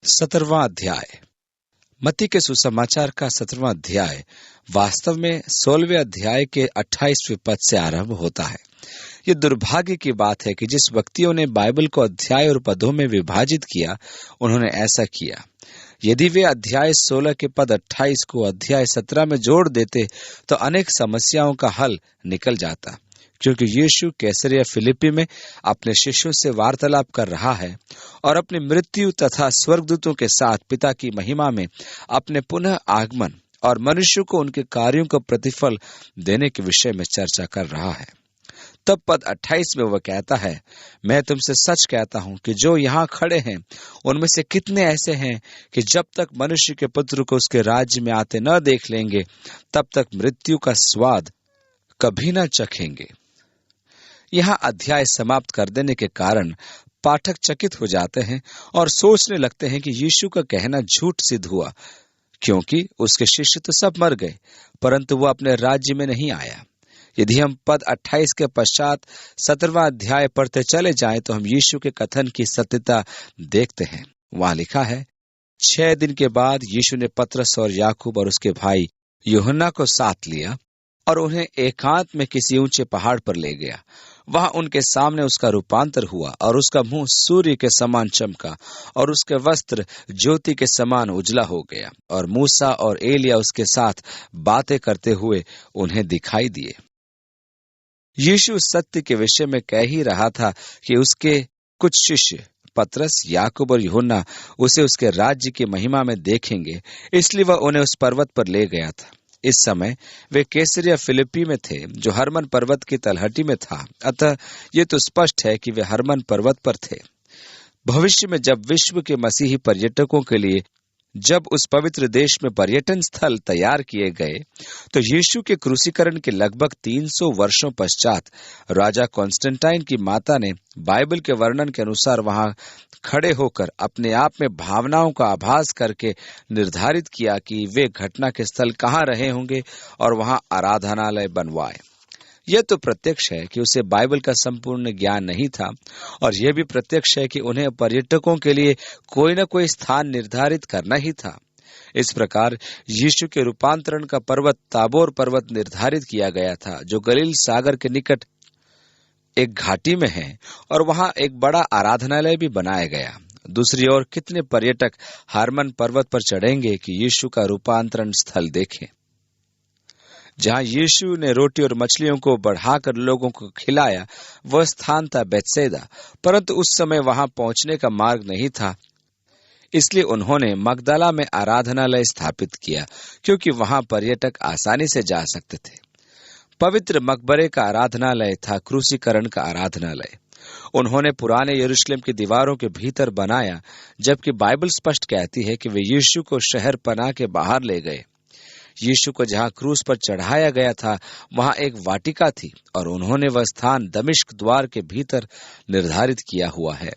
17वां अध्याय। मत्ती के सुसमाचार का 17वां अध्याय वास्तव में 16वें अध्याय के 28वें पद से आरंभ होता है। ये दुर्भाग्य की बात है कि जिस व्यक्तियों ने बाइबल को अध्याय और पदों में विभाजित किया, उन्होंने ऐसा किया। यदि वे अध्याय 16 के पद 28 को अध्याय 17 में जोड़ देते तो अनेक समस्याओं का हल निकल जाता। क्योंकि यीशु कैसरिया फिलिप्पी में अपने शिष्यों से वार्तालाप कर रहा है और अपनी मृत्यु तथा स्वर्गदूतों के साथ पिता की महिमा में अपने पुनः आगमन और मनुष्य को उनके कार्यों का प्रतिफल देने के विषय में चर्चा कर रहा है। तब पद 28 में वह कहता है, मैं तुमसे सच कहता हूं कि जो यहाँ खड़े हैं उनमें से कितने ऐसे हैं कि जब तक मनुष्य के पुत्र को उसके राज्य में आते न देख लेंगे, तब तक मृत्यु का स्वाद कभी न चखेंगे। यहाँ अध्याय समाप्त कर देने के कारण पाठक चकित हो जाते हैं और सोचने लगते हैं कि यीशु का कहना झूठ सिद्ध हुआ, क्योंकि उसके शिष्य तो सब मर गए, परंतु वह अपने राज्य में नहीं आया। यदि हम पद 28 के पश्चात 17वां अध्याय पढ़ते चले जाएं तो हम यीशु के कथन की सत्यता देखते हैं। वहां लिखा है, 6 दिन के बाद यीशु ने पतरस और याकूब और उसके भाई यूहन्ना को साथ लिया और उन्हें एकांत में किसी ऊंचे पहाड़ पर ले गया। वहां उनके सामने उसका रूपांतर हुआ और उसका मुंह सूर्य के समान चमका और उसके वस्त्र ज्योति के समान उजला हो गया और मूसा और एलिया उसके साथ बातें करते हुए उन्हें दिखाई दिए। यीशु सत्य के विषय में कह ही रहा था कि उसके कुछ शिष्य पतरस, याकूब और यूहन्ना उसे उसके राज्य की महिमा में देखेंगे, इसलिए वह उन्हें उस पर्वत पर ले गया था। इस समय वे कैसरिया फिलिप्पी में थे, जो हरमन पर्वत की तलहटी में था। अतः ये तो स्पष्ट है कि वे हरमन पर्वत पर थे। भविष्य में जब विश्व के मसीही पर्यटकों के लिए जब उस पवित्र देश में पर्यटन स्थल तैयार किए गए, तो यीशु के क्रूसीकरण के लगभग 300 वर्षों पश्चात राजा कॉन्स्टेंटाइन की माता ने बाइबल के वर्णन के अनुसार वहां खड़े होकर अपने आप में भावनाओं का आभास करके निर्धारित किया कि वे घटना के स्थल कहाँ रहे होंगे और वहां आराधनालय बनवाए। यह तो प्रत्यक्ष है कि उसे बाइबल का संपूर्ण ज्ञान नहीं था, और यह भी प्रत्यक्ष है कि उन्हें पर्यटकों के लिए कोई न कोई स्थान निर्धारित करना ही था। इस प्रकार यीशु के रूपांतरण का पर्वत ताबोर पर्वत निर्धारित किया गया था, जो गलील सागर के निकट एक घाटी में है, और वहां एक बड़ा आराधनालय भी बनाया गया। दूसरी ओर कितने पर्यटक हरमन पर्वत पर चढ़ेंगे कि यीशु का रूपांतरण स्थल देखें। जहां यीशु ने रोटी और मछलियों को बढ़ाकर लोगों को खिलाया, वह स्थान था बेतसैदा, परंतु उस समय वहां पहुंचने का मार्ग नहीं था। इसलिए उन्होंने मगदला में आराधनालय स्थापित किया, क्योंकि वहां पर्यटक आसानी से जा सकते थे। पवित्र मकबरे का आराधनालय था क्रूसीकरण का आराधनालय। उन्होंने पुराने यरूशलेम की दीवारों के भीतर बनाया, जबकि बाइबल स्पष्ट कहती है कि वे यीशु को शहर पनाह के बाहर ले गए। यीशु को जहां क्रूस पर चढ़ाया गया था, वहां एक वाटिका थी, और उन्होंने वह स्थान दमिश्क द्वार के भीतर निर्धारित किया हुआ है।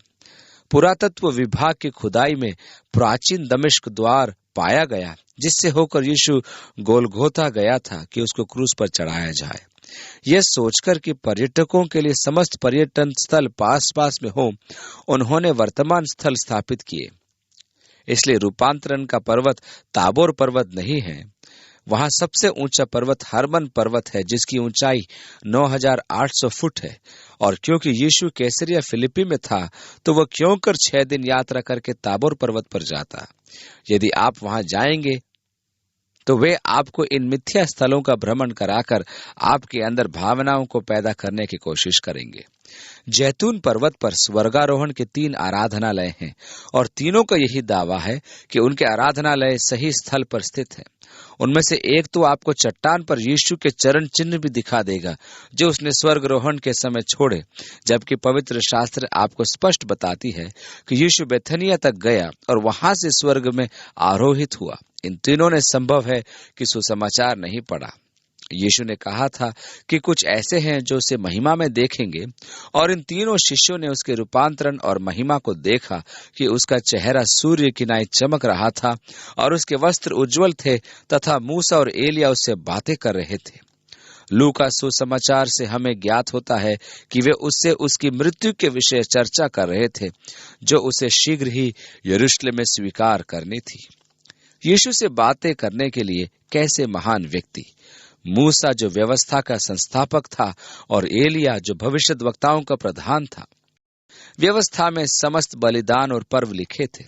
पुरातत्व विभाग की खुदाई में प्राचीन दमिश्क द्वार पाया गया, जिससे होकर यीशु गोलगोथा गया था कि उसको क्रूस पर चढ़ाया जाए। यह सोचकर कि पर्यटकों के लिए समस्त पर्यटन स्थल पास पास में हो, उन्होंने वर्तमान स्थल स्थापित किए। इसलिए रूपांतरण का पर्वत ताबोर पर्वत नहीं है। वहां सबसे ऊंचा पर्वत हरमन पर्वत है, जिसकी ऊंचाई 9,800 फुट है। और क्योंकि यीशु कैसरिया फिलिप्पी में था, तो वह क्यों कर 6 दिन यात्रा करके ताबोर पर्वत पर जाता। यदि आप वहां जाएंगे तो वे आपको इन मिथ्या स्थलों का भ्रमण कराकर आपके अंदर भावनाओं को पैदा करने की कोशिश करेंगे। जैतून पर्वत पर स्वर्गारोहण के 3 आराधनालय हैं, और तीनों का यही दावा है कि उनके आराधनालय सही स्थल पर स्थित है। उनमें से एक तो आपको चट्टान पर यीशु के चरण चिन्ह भी दिखा देगा, जो उसने स्वर्गारोहण के समय छोड़े, जबकि पवित्र शास्त्र आपको स्पष्ट बताती है कि यीशु बेथनिया तक गया और वहां से स्वर्ग में आरोहित हुआ। इन तीनों ने संभव है कि सुसमाचार नहीं पढ़ा। यीशु ने कहा था कि कुछ ऐसे हैं जो उसे महिमा में देखेंगे, और इन तीनों शिष्यों ने उसके रूपांतरण और महिमा को देखा कि उसका चेहरा सूर्य की नाई चमक रहा था और उसके वस्त्र उज्जवल थे, तथा मूसा और एलिया उससे बातें कर रहे थे। लूका सुसमाचार से हमें ज्ञात होता है कि वे उससे उसकी मृत्यु के विषय चर्चा कर रहे थे, जो उसे शीघ्र ही यरूशलेम में स्वीकार करनी थी। यीशु से बातें करने के लिए कैसे महान व्यक्ति, मूसा जो व्यवस्था का संस्थापक था और एलिया जो भविष्यद्वक्ताओं का प्रधान था। व्यवस्था में समस्त बलिदान और पर्व लिखे थे।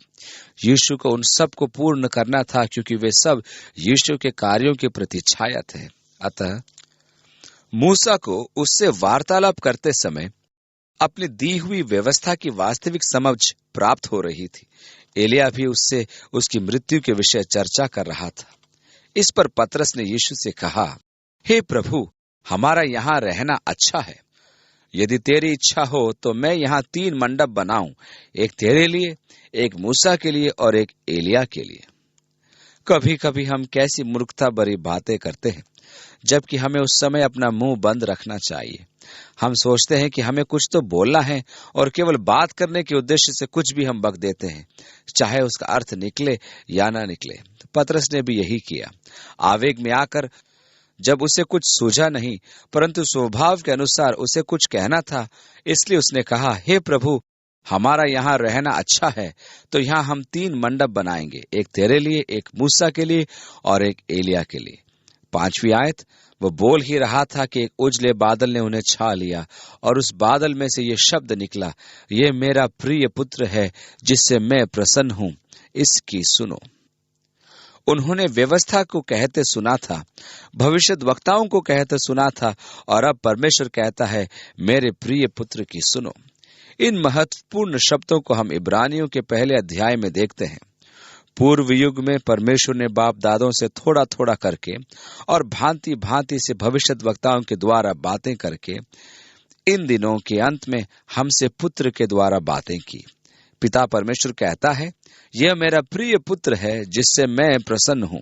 यीशु को उन सब को पूर्ण करना था, क्योंकि वे सब यीशु के कार्यों की प्रतिछाया थे। अतः मूसा को उससे वार्तालाप करते समय अपनी दी हुई व्यवस्था की वास्तविक समझ प्राप्त हो रही थी। एलिया भी उससे उसकी मृत्यु के विषय चर्चा कर रहा था। इस पर पतरस ने यीशु से कहा, हे प्रभु, हमारा यहाँ रहना अच्छा है। यदि तेरी इच्छा हो तो मैं यहाँ 3 मंडप बनाऊं, एक तेरे लिए, एक मूसा के लिए और एक एलिया के लिए। कभी कभी हम कैसी मूर्खता भरी बातें करते हैं, जबकि हमें उस समय अपना मुंह बंद रखना चाहिए। हम सोचते हैं कि हमें कुछ तो बोलना है और केवल बात करने के उद्देश्य से कुछ भी हम बक देते हैं, चाहे उसका अर्थ निकले या ना निकले। तो पतरस ने भी यही किया। आवेग में आकर जब उसे कुछ सूझा नहीं, परंतु स्वभाव के अनुसार उसे कुछ कहना था, इसलिए उसने कहा, हे प्रभु, हमारा यहाँ रहना अच्छा है, तो यहाँ हम 3 मंडप बनाएंगे, एक तेरे लिए, एक मूसा के लिए और एक एलिया के लिए। 5वीं आयत, वो बोल ही रहा था कि एक उजले बादल ने उन्हें छा लिया और उस बादल में से ये शब्द निकला, ये मेरा प्रिय पुत्र है जिससे मैं प्रसन्न हूं, इसकी सुनो। उन्होंने व्यवस्था को कहते सुना था, भविष्यद्वक्ताओं को कहते सुना था, और अब परमेश्वर कहता है, मेरे प्रिय पुत्र की सुनो। इन महत्वपूर्ण शब्दों को हम इब्रानियों के पहले अध्याय में देखते हैं। पूर्व युग में परमेश्वर ने बाप दादों से थोड़ा थोड़ा करके और भांति भांति से भविष्यद्वक्ताओं के द्वारा बातें करके इन दिनों के अंत में हमसे पुत्र के द्वारा बातें की। पिता परमेश्वर कहता है, यह मेरा प्रिय पुत्र है जिससे मैं प्रसन्न हूं,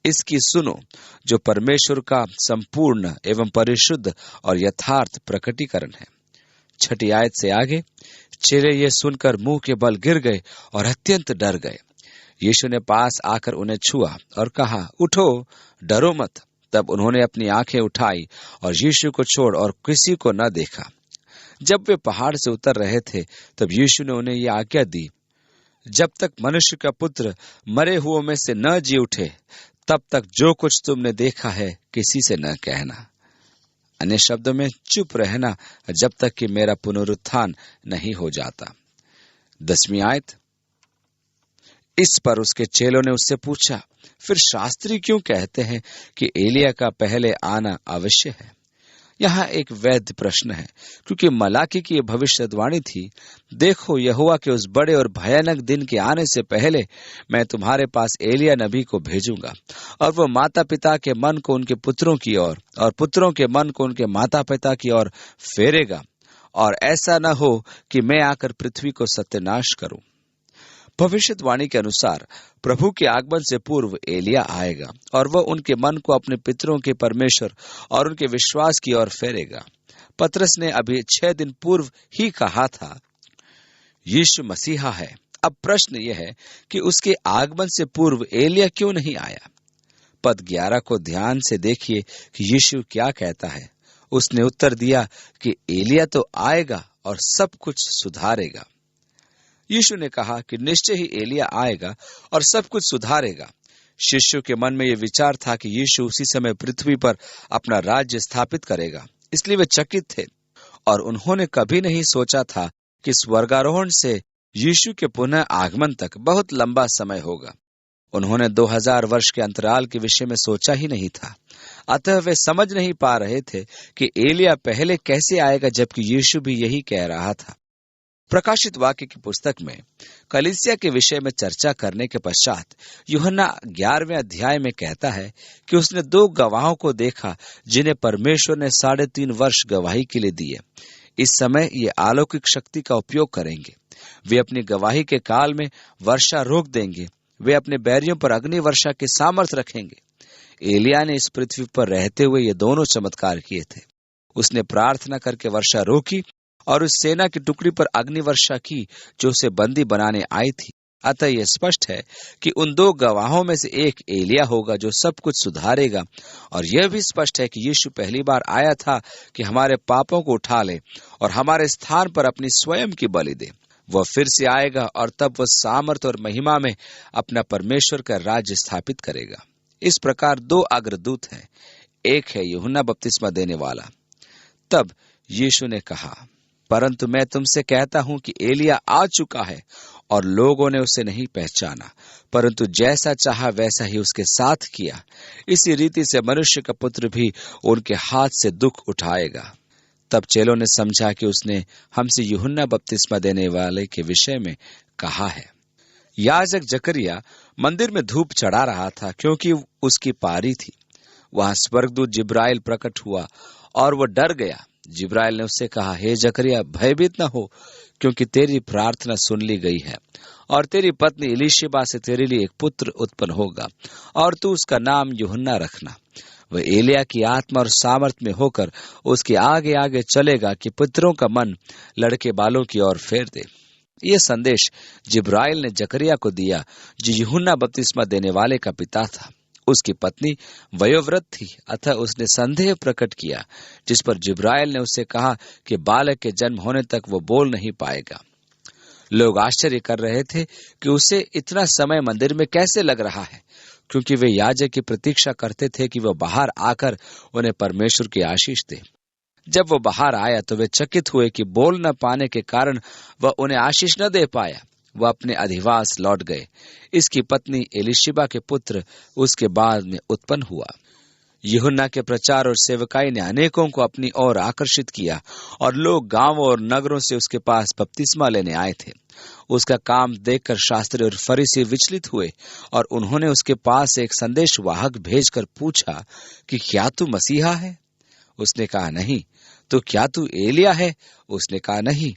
इसकी सुनो, जो परमेश्वर का संपूर्ण एवं परिशुद्ध और यथार्थ प्रकटीकरण है। 6ठी आयत से आगे, चेले ये सुनकर मुंह के बल गिर गए और अत्यंत डर गए। यीशु ने पास आकर उन्हें छुआ और कहा, उठो, डरो मत। तब उन्होंने अपनी आंखें उठाई और यीशु को छोड़ और किसी को न देखा। जब वे पहाड़ से उतर रहे थे, तब यीशु ने उन्हें यह आज्ञा दी, जब तक मनुष्य का पुत्र मरे हुओं में से न जी उठे, तब तक जो कुछ तुमने देखा है किसी से न कहना। अन्य शब्दों में, चुप रहना जब तक कि मेरा पुनरुत्थान नहीं हो जाता। 10वीं आयत, इस पर उसके चेलों ने उससे पूछा, फिर शास्त्री क्यों कहते हैं कि एलिया का पहले आना अवश्य है? यहाँ एक वैध प्रश्न है, क्योंकि मलाकी की यह भविष्यवाणी थी, देखो, यहोवा के उस बड़े और भयानक दिन के आने से पहले मैं तुम्हारे पास एलिया नबी को भेजूंगा, और वो माता पिता के मन को उनके पुत्रों की ओर और पुत्रों के मन को उनके माता पिता की ओर फेरेगा, और ऐसा न हो कि मैं आकर पृथ्वी को सत्यानाश करूं। भविष्यवाणी के अनुसार प्रभु के आगमन से पूर्व एलिया आएगा और वह उनके मन को अपने पितरों के परमेश्वर और उनके विश्वास की ओर फेरेगा। पतरस ने अभी 6 दिन पूर्व ही कहा था, यीशु मसीहा है। अब प्रश्न यह है कि उसके आगमन से पूर्व एलिया क्यों नहीं आया? पद 11 को ध्यान से देखिए कि यीशु क्या कहता है। उसने उत्तर दिया कि एलिया तो आएगा और सब कुछ सुधारेगा। यीशु ने कहा कि निश्चय ही एलिया आएगा और सब कुछ सुधारेगा। शिष्यों के मन में यह विचार था कि यीशु उसी समय पृथ्वी पर अपना राज्य स्थापित करेगा, इसलिए वे चकित थे और उन्होंने कभी नहीं सोचा था कि स्वर्गारोहण से यीशु के पुनः आगमन तक बहुत लंबा समय होगा। उन्होंने 2000 वर्ष के अंतराल के विषय में सोचा ही नहीं था। अतः वे समझ नहीं पा रहे थे कि एलिया पहले कैसे आएगा, जबकि यीशु भी यही कह रहा था। प्रकाशित वाक्य की पुस्तक में कलीसिया के विषय में चर्चा करने के पश्चात यूहन्ना 11वें अध्याय में कहता है कि उसने 2 गवाहों को देखा जिन्हें परमेश्वर ने 3.5 वर्ष गवाही के लिए दिए। इस समय ये अलौकिक शक्ति का उपयोग करेंगे। वे अपनी गवाही के काल में वर्षा रोक देंगे। वे अपने बैरियों पर अग्नि वर्षा के सामर्थ रखेंगे। एलिया ने इस पृथ्वी पर रहते हुए ये दोनों चमत्कार किए थे। उसने प्रार्थना करके वर्षा रोकी और उस सेना की टुकड़ी पर अग्नि वर्षा की जो उसे बंदी बनाने आई थी। अतः यह स्पष्ट है कि उन दो गवाहों में से एक एलिया होगा जो सब कुछ सुधारेगा, और यह भी स्पष्ट है कि यीशु पहली बार आया था कि हमारे पापों को उठा ले और हमारे स्थान पर अपनी स्वयं की बलि दे। वह फिर से आएगा और तब वह सामर्थ और महिमा में अपना परमेश्वर का राज्य स्थापित करेगा। इस प्रकार दो अग्रदूत हैं, एक है यूहन्ना बपतिस्मा देने वाला। तब यीशु ने कहा, परंतु मैं तुमसे कहता हूं कि एलिया आ चुका है और लोगों ने उसे नहीं पहचाना, परंतु जैसा चाहा वैसा ही उसके साथ किया। इसी रीति से मनुष्य का पुत्र भी उनके हाथ से दुख उठाएगा। तब चेलों ने समझा कि उसने हमसे यूहन्ना बपतिस्मा देने वाले के विषय में कहा है। याजक जकरिया मंदिर में धूप चढ़ा रहा था, क्योंकि उसकी पारी थी। वहां स्वर्गदूत जिब्राइल प्रकट हुआ और वह डर गया। जिब्राइल ने उससे कहा, हे जकरिया, भयभीत न हो, क्योंकि तेरी प्रार्थना सुन ली गई है और तेरी पत्नी इलीशिबा से तेरे लिए एक पुत्र उत्पन्न होगा और तू उसका नाम यूहन्ना रखना। वह एलिया की आत्मा और सामर्थ में होकर उसके आगे आगे चलेगा कि पुत्रों का मन लड़के बालों की ओर फेर दे। यह संदेश जिब्राइल ने जकरिया को दिया, जो यूहन्ना बपतिस्मा देने वाले का पिता था। उसकी पत्नी वयोवृद्ध थी, अतः उसने संदेह प्रकट किया, जिस पर जिब्राइल ने उससे कहा कि बालक के जन्म होने तक वो बोल नहीं पाएगा। लोग आश्चर्य कर रहे थे कि उसे इतना समय मंदिर में कैसे लग रहा है, क्योंकि वे याजक की प्रतीक्षा करते थे कि वह बाहर आकर उन्हें परमेश्वर की आशीष दे। जब वो बाहर आया तो वे चकित हुए कि बोल न पाने के कारण वह उन्हें आशीष न दे पाया। वह अपने अधिवास लौट गए। इसकी पत्नी एलीशिबा के पुत्र उसके बाद में उत्पन्न हुआ। यूहन्ना के प्रचार और सेवकाई ने अनेकों को अपनी ओर आकर्षित किया और लोग गांवों और नगरों से उसके पास बपतिस्मा लेने आए थे। उसका काम देखकर शास्त्री और फरीसी विचलित हुए और उन्होंने उसके पास एक संदेशवाहक भेजकर पूछा कि क्या तू मसीहा है? उसने कहा नहीं। तो क्या तू एलिया है? उसने कहा नहीं।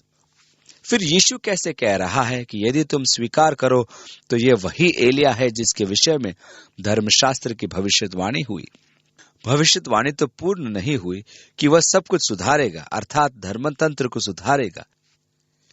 फिर यीशु कैसे कह रहा है कि यदि तुम स्वीकार करो तो ये वही एलिया है जिसके विषय में धर्मशास्त्र की भविष्यवाणी हुई। भविष्यवाणी तो पूर्ण नहीं हुई कि वह सब कुछ सुधारेगा, अर्थात धर्मतंत्र को सुधारेगा।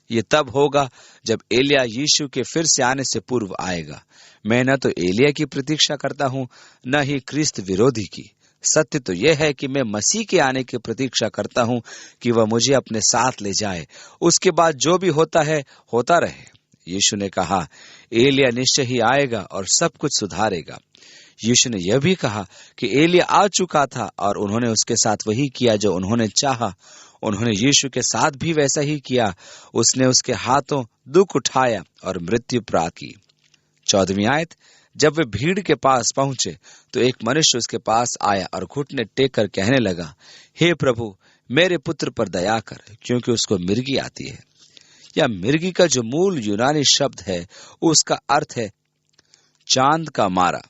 ये तब होगा जब एलिया यीशु के फिर से आने से पूर्व आएगा। मैं न तो एलिया की प्रतीक्षा करता हूं, न ही ख्रिस्त विरोधी की। सत्य तो यह है कि मैं मसीह के आने की प्रतीक्षा करता हूं कि वह मुझे अपने साथ ले जाए। उसके बाद जो भी होता है होता रहे। यीशु ने कहा, एलिया निश्चय ही आएगा और सब कुछ सुधारेगा। यीशु ने यह भी कहा कि एलिया आ चुका था और उन्होंने उसके साथ वही किया जो उन्होंने चाहा। उन्होंने यीशु के साथ भी वैसा ही किया। उसने उसके हाथों दुख उठाया और मृत्यु प्राप्त की। 14वीं आयत। जब वे भीड़ के पास पहुंचे तो एक मनुष्य उसके पास आया और घुटने टेक कर कहने लगा, हे प्रभु, मेरे पुत्र पर दया कर, क्योंकि उसको मिर्गी आती है। या मिर्गी का जो मूल यूनानी शब्द है उसका अर्थ है चांद का मारा।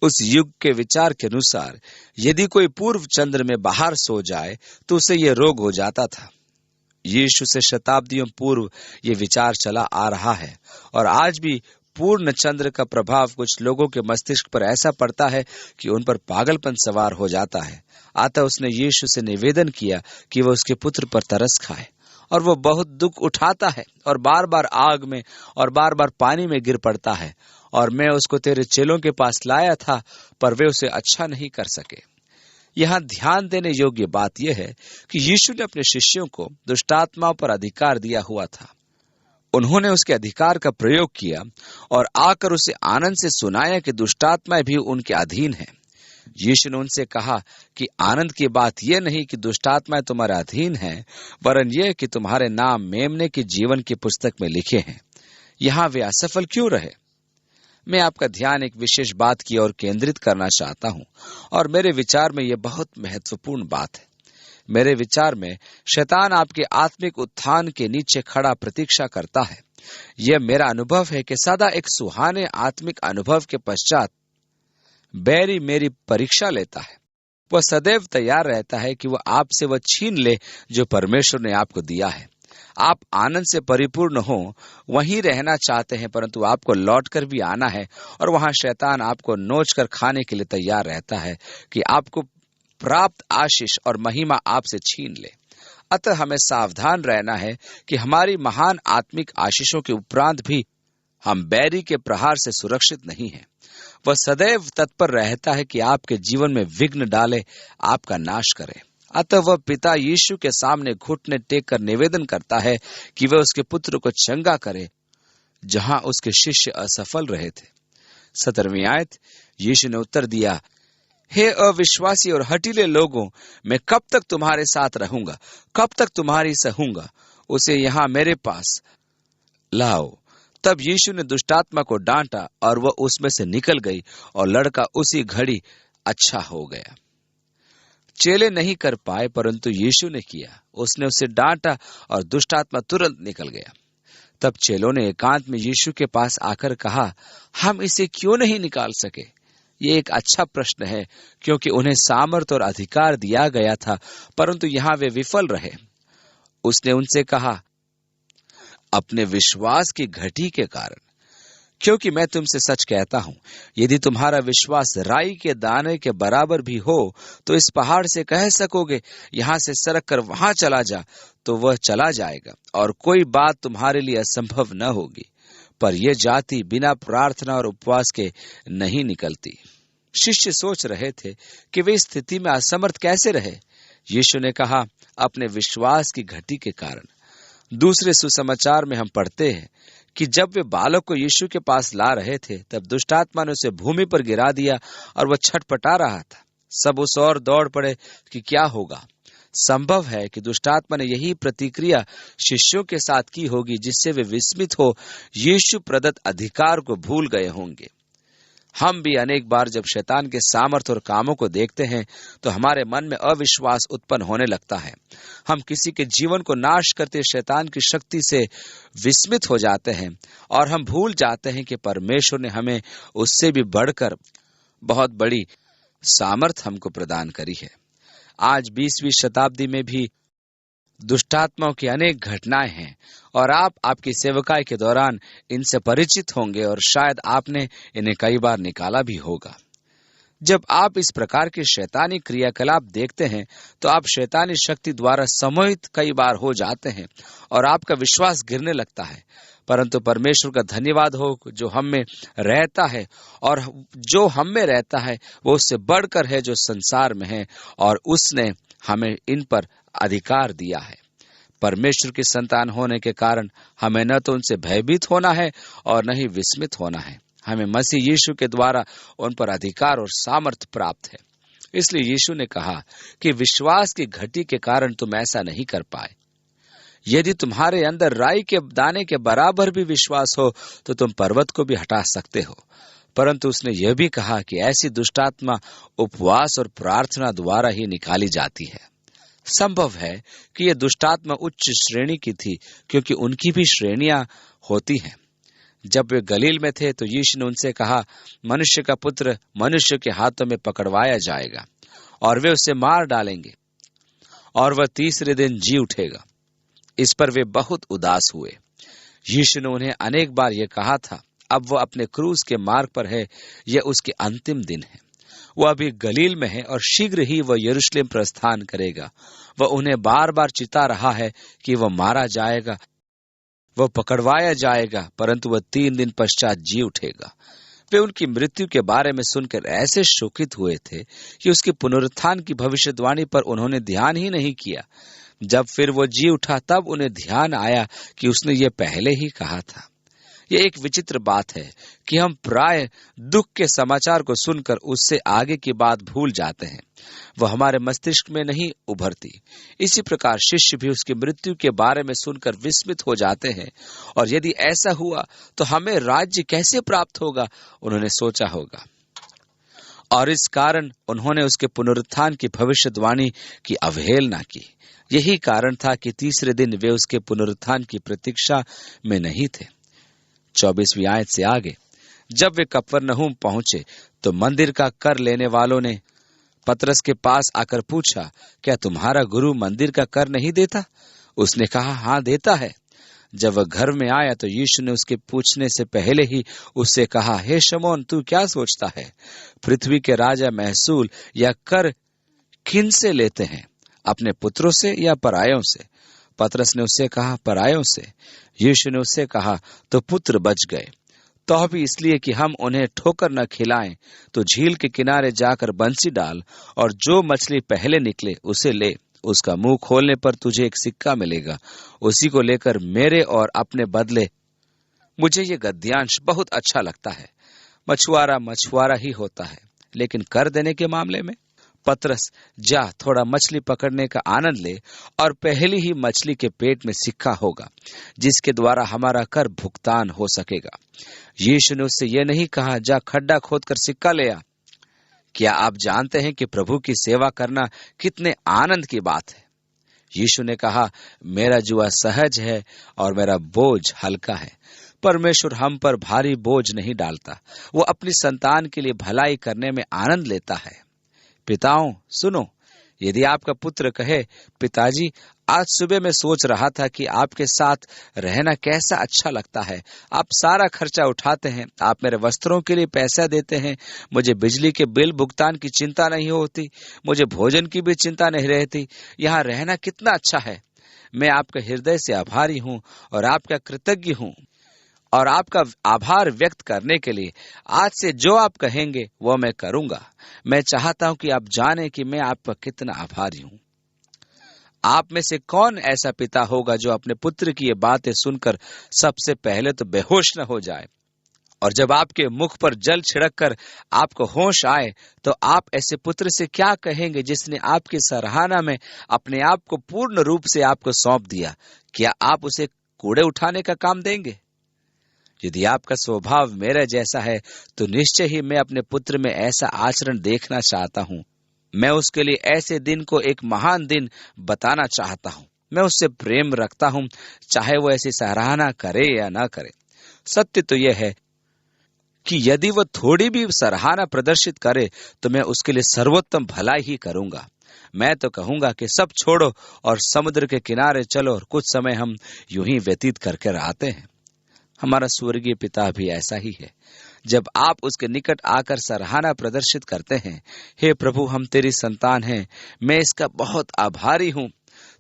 उस युग के विचार के अनुसार यदि कोई पूर्व चंद्र में बाहर सो जाए तो उसे यह रोग हो जाता था। यीशु से शताब्दियों पूर्व ये विचार चला आ रहा है और आज भी पूर्ण चंद्र का प्रभाव कुछ लोगों के मस्तिष्क पर ऐसा पड़ता है कि उन पर पागलपन सवार हो जाता है। अतः उसने यीशु से निवेदन किया कि वह उसके पुत्र पर तरस खाए। और वह बहुत दुख उठाता है और बार बार आग में और बार बार पानी में गिर पड़ता है। और मैं उसको तेरे चेलों के पास लाया था, पर वे उसे अच्छा नहीं कर सके। यहाँ ध्यान देने योग्य बात यह है कि यीशु ने अपने शिष्यों को दुष्टात्माओं पर अधिकार दिया हुआ था। उन्होंने उसके अधिकार का प्रयोग किया और आकर उसे आनंद से सुनाया कि दुष्टात्माएं भी उनके अधीन हैं। यीशु ने उनसे कहा कि आनंद की बात यह नहीं कि दुष्टात्माएं तुम्हारे अधीन हैं, वरन यह कि तुम्हारे नाम मेमने के जीवन की पुस्तक में लिखे हैं। यहाँ वे असफल क्यों रहे? मैं आपका ध्यान एक विशेष बात की ओर केंद्रित करना चाहता हूँ और मेरे विचार में यह बहुत महत्वपूर्ण बात है। मेरे विचार में शैतान आपके आत्मिक उत्थान के नीचे खड़ा प्रतीक्षा करता है। यह मेरा अनुभव है कि सदा एक सुहाने आत्मिक अनुभव के पश्चात बैरी मेरी परीक्षा लेता है। वह सदैव तैयार रहता है कि वह आपसे वह छीन ले जो परमेश्वर ने आपको दिया है। आप आनंद से परिपूर्ण हो, वहीं रहना चाहते हैं, परंतु आपको लौटकर भी आना है और वहां शैतान आपको नोच कर खाने के लिए तैयार रहता है कि आपको प्राप्त आशीष और महिमा आपसे छीन ले। अतः हमें सावधान रहना है कि हमारी महान आत्मिक आशीषों के उपरांत भी हम बैरी के प्रहार से सुरक्षित नहीं हैं। वह सदैव तत्पर रहता है कि आपके जीवन में विघ्न डाले, आपका नाश करे। अतः वह पिता यीशु के सामने घुटने टेक कर निवेदन करता है कि वह उसके पुत्र को चंगा करे, जहां उसके शिष्य असफल रहे थे। 17वीं आयत, यीशु ने उत्तर दिया, हे अविश्वासी और हठीले लोगों, मैं कब तक तुम्हारे साथ रहूंगा, कब तक तुम्हारी सहूंगा? उसे यहाँ मेरे पास लाओ। तब यीशु ने दुष्टात्मा को डांटा और वह उसमें से निकल गई और लड़का उसी घड़ी अच्छा हो गया। चेले नहीं कर पाए, परंतु यीशु ने किया। उसने उसे डांटा और दुष्टात्मा तुरंत निकल गया। तब चेलों ने एकांत में यीशु के पास आकर कहा, हम इसे क्यों नहीं निकाल सके? ये एक अच्छा प्रश्न है, क्योंकि उन्हें सामर्थ और अधिकार दिया गया था, परंतु यहाँ वे विफल रहे। उसने उनसे कहा, अपने विश्वास की घटी के कारण, क्योंकि मैं तुमसे सच कहता हूं, यदि तुम्हारा विश्वास राई के दाने के बराबर भी हो, तो इस पहाड़ से कह सकोगे, यहां से सरक कर वहां चला जा, तो वह चला जाएगा, और कोई बात तुम्हारे लिए असंभव न होगी। पर यह जाति बिना प्रार्थना और उपवास के नहीं निकलती। शिष्य सोच रहे थे कि वे इस स्थिति में असमर्थ कैसे रहे। यीशु ने कहा, अपने विश्वास की घटी के कारण। दूसरे सुसमाचार में हम पढ़ते हैं कि जब वे बालक को यीशु के पास ला रहे थे, तब दुष्टात्मा ने उसे भूमि पर गिरा दिया और वह छटपटा रहा था। सब उस ओर दौड़ पड़े कि क्या होगा। संभव है कि दुष्टात्मा ने यही प्रतिक्रिया शिष्यों के साथ की होगी, जिससे वे विस्मित हो यीशु प्रदत्त अधिकार को भूल गए होंगे। हम भी अनेक बार जब शैतान के सामर्थ और कामों को देखते हैं, तो हमारे मन में अविश्वास उत्पन्न होने लगता है। हम किसी के जीवन को नाश करते शैतान की शक्ति से विस्मित हो जाते हैं और हम भूल जाते हैं कि परमेश्वर ने हमें उससे भी बढ़कर बहुत बड़ी सामर्थ हमको प्रदान करी है। आज 20वीं शताब्दी में भी दुष्टात्माओं की अनेक घटनाएं हैं और आप आपकी सेवकाई के दौरान इनसे परिचित होंगे और शायद आपने इन्हें कई बार निकाला भी होगा। जब आप इस प्रकार के शैतानी क्रियाकलाप देखते हैं, तो आप शैतानी शक्ति द्वारा सम्मोहित कई बार हो जाते हैं और आपका विश्वास गिरने लगता है। परंतु परमेश्वर का धन्यवाद हो जो हम में रहता है, और जो हम में रहता है वो उससे बढ़कर है जो संसार में है, और उसने हमें इन पर अधिकार दिया है। परमेश्वर की संतान होने के कारण हमें न तो उनसे भयभीत होना है और न ही विस्मित होना है। हमें मसीह यीशु के द्वारा उन पर अधिकार और सामर्थ्य प्राप्त है। इसलिए यीशु ने कहा कि विश्वास की घटी के कारण तुम ऐसा नहीं कर पाए। यदि तुम्हारे अंदर राई के दाने के बराबर भी विश्वास हो, तो तुम पर्वत को भी हटा सकते हो। परंतु उसने यह भी कहा कि ऐसी दुष्टात्मा उपवास और प्रार्थना द्वारा ही निकाली जाती है। संभव है कि यह दुष्टात्मा उच्च श्रेणी की थी, क्योंकि उनकी भी श्रेणियां होती हैं। जब वे गलील में थे, तो यीशु ने उनसे कहा, मनुष्य का पुत्र मनुष्य के हाथों में पकड़वाया जाएगा और वे उसे मार डालेंगे और वह तीसरे दिन जी उठेगा। इस पर वे बहुत उदास हुए। यीशु ने उन्हें अनेक बार यह कहा था। अब वह अपने क्रूस के मार्ग पर है। यह उसके अंतिम दिन है। वह अभी गलील में है और शीघ्र ही वह यरूशलेम प्रस्थान करेगा। वह उन्हें बार बार चिता रहा है कि वह मारा जाएगा, वह पकड़वाया जाएगा, परंतु वह 3 दिन पश्चात जी उठेगा। वे उनकी मृत्यु के बारे में सुनकर ऐसे शोकित हुए थे कि उसकी पुनरुत्थान की भविष्यवाणी पर उन्होंने ध्यान ही नहीं किया। जब फिर वो जी उठा, तब उन्हें ध्यान आया कि उसने ये पहले ही कहा था। यह एक विचित्र बात है कि हम प्राय दुख के समाचार को सुनकर उससे आगे की बात भूल जाते हैं। वह हमारे मस्तिष्क में नहीं उभरती। इसी प्रकार शिष्य भी उसकी मृत्यु के बारे में सुनकर विस्मित हो जाते हैं, और यदि ऐसा हुआ तो हमें राज्य कैसे प्राप्त होगा, उन्होंने सोचा होगा। और इस कारण उन्होंने उसके पुनरुत्थान की भविष्यवाणी की अवहेलना की। यही कारण था कि तीसरे दिन वे उसके पुनरुत्थान की प्रतीक्षा में नहीं थे। 24वीं आयत से आगे, जब वे कफरनहूम पहुंचे, तो मंदिर का कर लेने वालों ने पतरस के पास आकर पूछा, क्या तुम्हारा गुरु मंदिर का कर नहीं देता? उसने कहा, हाँ देता है। जब वह घर में आया, तो यीशु ने उसके पूछने से पहले ही उससे कहा, हे शमौन, तू क्या सोचता है? पृथ्वी के राजा महसूल या कर किन से लेते हैं, अपने पुत्रों से या परायों से? पतरस ने उससे कहा, परायों से। यीशु ने उससे कहा, तो पुत्र बच गए। तो भी इसलिए कि हम उन्हें ठोकर न खिलाएं, तो झील के किनारे जाकर बंसी डाल और जो मछली पहले निकले उसे ले। उसका मुंह खोलने पर तुझे एक सिक्का मिलेगा, उसी को लेकर मेरे और अपने बदले। मुझे ये गद्यांश बहुत अच्छा लगता है। मछुआरा मछुआरा ही होता है, लेकिन कर देने के मामले में, पतरस, जा थोड़ा मछली पकड़ने का आनंद ले और पहली ही मछली के पेट में सिक्का होगा, जिसके द्वारा हमारा कर भुगतान हो सकेगा। यीशु ने उससे यह नहीं कहा, जा खड्डा खोदकर सिक्का ले आ। क्या आप जानते हैं कि प्रभु की सेवा करना कितने आनंद की बात है? यीशु ने कहा, मेरा जुआ सहज है और मेरा बोझ हल्का है। परमेश्वर हम पर भारी बोझ नहीं डालता, वो अपनी संतान के लिए भलाई करने में आनंद लेता है। पिताओं सुनो, यदि आपका पुत्र कहे, पिताजी आज सुबह मैं सोच रहा था कि आपके साथ रहना कैसा अच्छा लगता है, आप सारा खर्चा उठाते हैं, आप मेरे वस्त्रों के लिए पैसा देते हैं, मुझे बिजली के बिल भुगतान की चिंता नहीं होती, मुझे भोजन की भी चिंता नहीं रहती, यहाँ रहना कितना अच्छा है। मैं आपका हृदय से आभारी हूँ और आपका कृतज्ञ हूँ, और आपका आभार व्यक्त करने के लिए आज से जो आप कहेंगे वो मैं करूंगा। मैं चाहता हूं कि आप जानें कि मैं आपका कितना आभारी हूं। आप में से कौन ऐसा पिता होगा जो अपने पुत्र की ये बातें सुनकर सबसे पहले तो बेहोश न हो जाए, और जब आपके मुख पर जल छिड़क कर आपको होश आए तो आप ऐसे पुत्र से क्या कहेंगे जिसने आपकी सराहना में अपने आप को पूर्ण रूप से आपको सौंप दिया? क्या आप उसे कूड़े उठाने का काम देंगे? यदि आपका स्वभाव मेरा जैसा है तो निश्चय ही मैं अपने पुत्र में ऐसा आचरण देखना चाहता हूँ। मैं उसके लिए ऐसे दिन को एक महान दिन बताना चाहता हूँ। मैं उससे प्रेम रखता हूँ, चाहे वो ऐसी सराहना करे या ना करे। सत्य तो यह है कि यदि वो थोड़ी भी सराहना प्रदर्शित करे तो मैं उसके लिए सर्वोत्तम भलाई ही करूंगा। मैं तो कहूंगा कि सब छोड़ो और समुद्र के किनारे चलो और कुछ समय हम यूं ही व्यतीत करके आते हैं। हमारा स्वर्गीय पिता भी ऐसा ही है। जब आप उसके निकट आकर सराहना प्रदर्शित करते हैं, हे प्रभु हम तेरी संतान हैं, मैं इसका बहुत आभारी हूँ,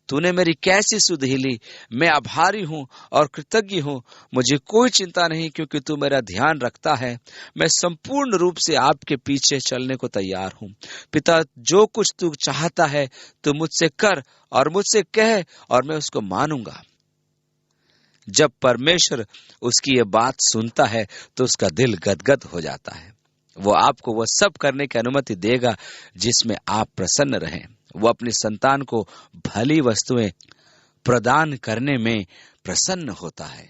तूने मेरी कैसी सुधि ली, मैं आभारी हूँ और कृतज्ञ हूँ, मुझे कोई चिंता नहीं क्योंकि तू मेरा ध्यान रखता है। मैं संपूर्ण रूप से आपके पीछे चलने को तैयार हूँ। पिता, जो कुछ तू चाहता है तू मुझसे कर और मुझसे कह और मैं उसको मानूंगा। जब परमेश्वर उसकी ये बात सुनता है तो उसका दिल गदगद हो जाता है। वो आपको वह सब करने की अनुमति देगा जिसमें आप प्रसन्न रहें। वो अपनी संतान को भली वस्तुएं प्रदान करने में प्रसन्न होता है।